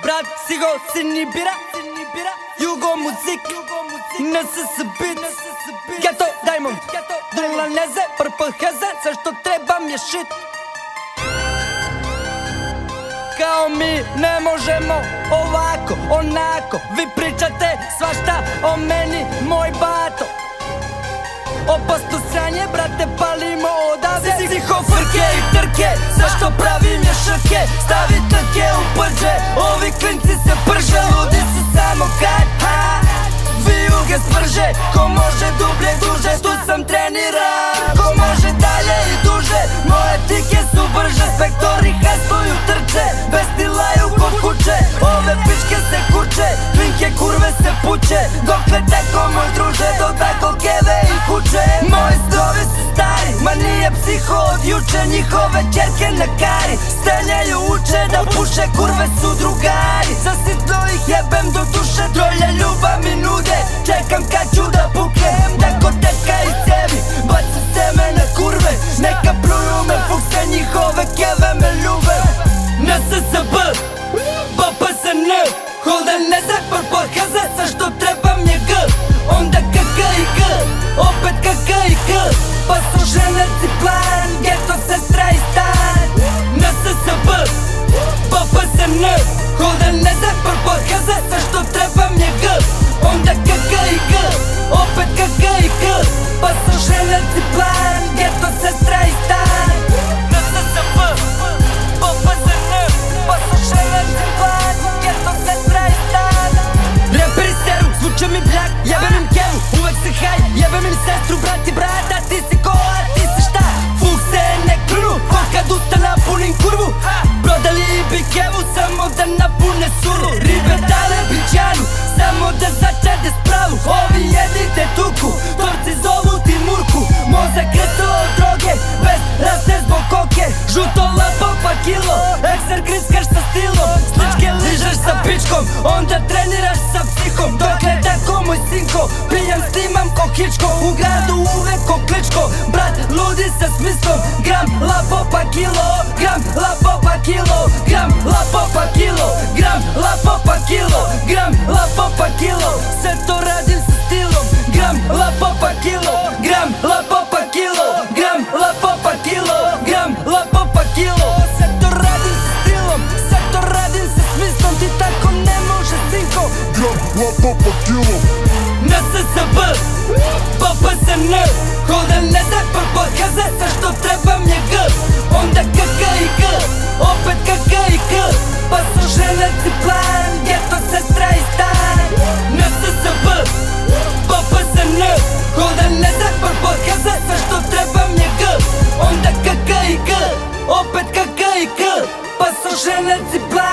Brat, sigo si ni bira Jugo muzik Nëse së bit Ghetto Diamond Drulaneze për pëheze Se što treba mi je shit Kao mi ne možemo ovako, onako Vi pričate svašta o meni, moj bato Opasno sranje, brate, palimo odavde Psiho frke i trke, zašto pravim je šrke Stavi trke u prđe, ovi klinci se prže Ludi su samo kad, vijuge sprže Ko može dublje, duže, tu sam trenirao Ko može dalje i duže, moje tike su brže Spektori hajstuju trče, bez stilaju kod kuće Ove pičke se kuće, klinke kurve se puće Dokle tako moj druže, do tako keve i kuće Moji strovi su stari, ma nije psiho od juče Njihove čerke na kari, stenjaju uče Da puše, kurve su drugari Za sitno ih jebem do duše Troje ljubav mi nude, čekam kad ću da puknem Da ko teka iz cevi, bacim seme na kurve Neka pluju me fukse, njihove keve me ljube NSSB, BPSN Holden ne se prpohaze, sa što trebam je G Onda KK i G, opet KK i G Pa su ženeci plan, ghetto sestra i stan NSSB, BPSN Holden ne se prpohaze, sa što trebam je G Onda KK i G, opet KK i G Pa su ženeci plan, ghetto sestra i stan NSSB, BPSN Pa su ženeci plan, ghetto sestra i stan Reperi seru, zvuče mi bljak, jebem im kevu Uvek se haj, jebem im sestru, brat i brata Ti si ko, a ti si šta? Fuk se ne krunu, ko kad usta napunim kurvu Prodali bi kevu, samo da napune suru Ribe dale bićanu, samo da začade spravu Ovi jedite tuku, torci zovu ti murku Mozak kreto od droge, bez raste zbog koke Žuto lapo pa kilo, ekser griskaš sa stilom Sličke ližeš sa pičkom, onda treniraš sa psihom Dokle tako moj sinko, pijem snimam ko Hičko U gradu uvek ko Kličko, brat ludi sa smislom Gram lapo pa kilo, gram lapo pa kilo Gram lapo pa kilo, gram lapo pa kilo Gram lapo pa kilo, sve to radim sa stilom Gram lapo pa kilo, gram lapo pa kilo Gram lapo pa kilo, gram lapo pa kilo Sve to radim sa stilom, sve to radim sa smislom Ti tako ne može sinko Gram lapo pa kilo NSSB, BPSN Holden ne se prpohaze, sa što trebam je G Onda KK i G, opet KK i G Pa su ženeci plan, ghetto sestra i stan NSSB, BPSN Holden ne se prpohaze, sa što trebam je G Onda KK i G, opet KK i G Pa su ženeci plan